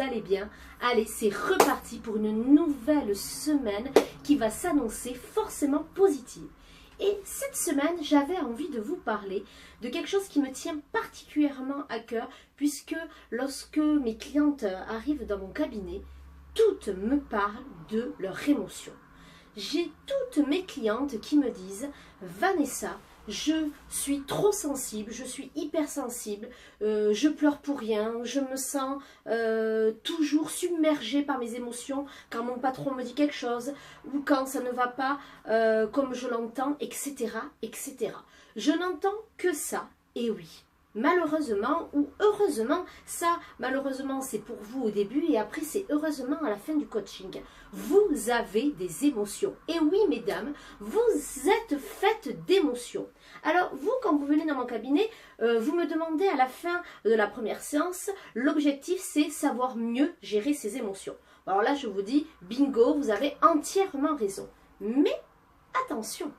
allez bien. Allez, c'est reparti pour une nouvelle semaine qui va s'annoncer forcément positive. Et cette semaine, j'avais envie de vous parler de quelque chose qui me tient particulièrement à cœur, puisque lorsque mes clientes arrivent dans mon cabinet, toutes me parlent de leurs émotions. J'ai toutes mes clientes qui me disent « Vanessa, je suis trop sensible, je suis hypersensible, je pleure pour rien, je me sens toujours submergée par mes émotions quand mon patron me dit quelque chose ou quand ça ne va pas comme je l'entends, etc., etc. » Je n'entends que ça, et oui. Malheureusement ou heureusement, ça malheureusement c'est pour vous au début et après c'est heureusement à la fin du coaching. Vous avez des émotions. Et oui mesdames, vous êtes faites d'émotions. Alors vous quand vous venez dans mon cabinet, vous me demandez à la fin de la première séance, l'objectif c'est savoir mieux gérer ses émotions. Alors là je vous dis, bingo, vous avez entièrement raison. Mais attention,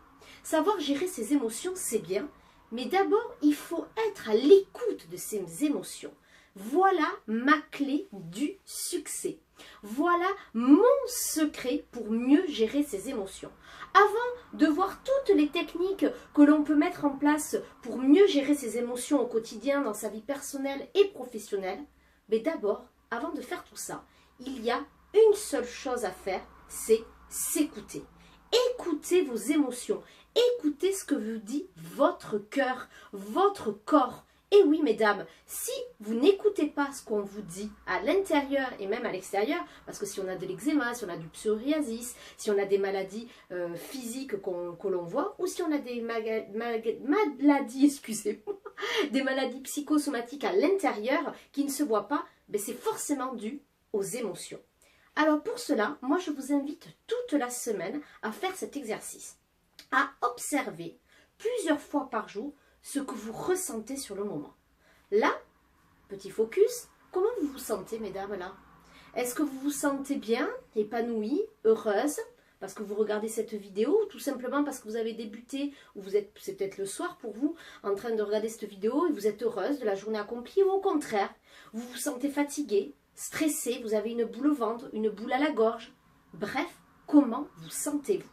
savoir gérer ses émotions c'est bien. Mais d'abord, il faut être à l'écoute de ces émotions. Voilà ma clé du succès. Voilà mon secret pour mieux gérer ses émotions. Avant de voir toutes les techniques que l'on peut mettre en place pour mieux gérer ses émotions au quotidien dans sa vie personnelle et professionnelle, mais d'abord, avant de faire tout ça, il y a une seule chose à faire, c'est s'écouter. Écoutez vos émotions, écoutez ce que vous dit votre cœur, votre corps. Et oui mesdames, si vous n'écoutez pas ce qu'on vous dit à l'intérieur et même à l'extérieur, parce que si on a de l'eczéma, si on a du psoriasis, si on a des maladies physiques que l'on voit, ou si on a des maladies, excusez-moi, des maladies psychosomatiques à l'intérieur qui ne se voient pas, ben c'est forcément dû aux émotions. Alors pour cela, moi je vous invite toute la semaine à faire cet exercice, à observer plusieurs fois par jour ce que vous ressentez sur le moment. Là, petit focus, comment vous vous sentez mesdames là? Est-ce que vous vous sentez bien, épanouie, heureuse, parce que vous regardez cette vidéo, ou tout simplement parce que vous avez débuté, ou vous êtes, c'est peut-être le soir pour vous, en train de regarder cette vidéo et vous êtes heureuse de la journée accomplie, ou au contraire, vous vous sentez fatigué, stressé, vous avez une boule au ventre, une boule à la gorge. Bref, comment vous sentez-vous?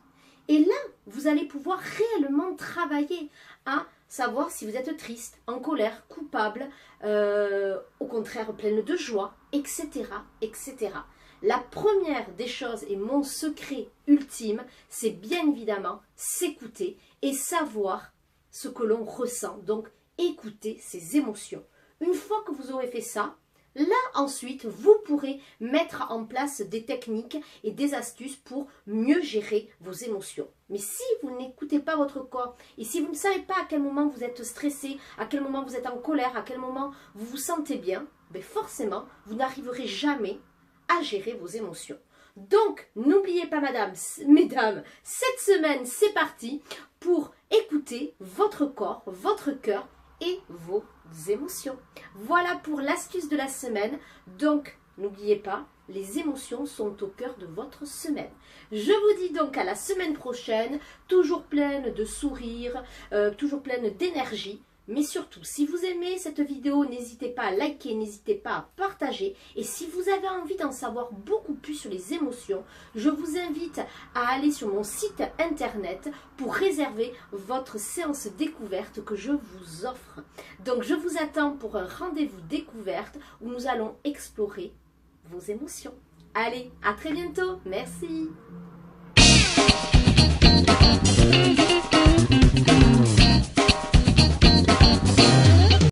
Et là, vous allez pouvoir réellement travailler à savoir si vous êtes triste, en colère, coupable, au contraire pleine de joie, etc., etc. La première des choses et mon secret ultime, c'est bien évidemment s'écouter et savoir ce que l'on ressent. Donc, écouter ses émotions. Une fois que vous aurez fait ça, là, ensuite, vous pourrez mettre en place des techniques et des astuces pour mieux gérer vos émotions. Mais si vous n'écoutez pas votre corps et si vous ne savez pas à quel moment vous êtes stressé, à quel moment vous êtes en colère, à quel moment vous vous sentez bien, ben forcément, vous n'arriverez jamais à gérer vos émotions. Donc, n'oubliez pas, mesdames, cette semaine, c'est parti pour écouter votre corps, votre cœur et vos émotions. Voilà pour l'astuce de la semaine. Donc, n'oubliez pas, les émotions sont au cœur de votre semaine. Je vous dis donc à la semaine prochaine, toujours pleine de sourires, toujours pleine d'énergie. Mais surtout, si vous aimez cette vidéo, n'hésitez pas à liker, n'hésitez pas à partager. Et si vous avez envie d'en savoir beaucoup plus sur les émotions, je vous invite à aller sur mon site internet pour réserver votre séance découverte que je vous offre. Donc je vous attends pour un rendez-vous découverte où nous allons explorer vos émotions. Allez, à très bientôt. Merci.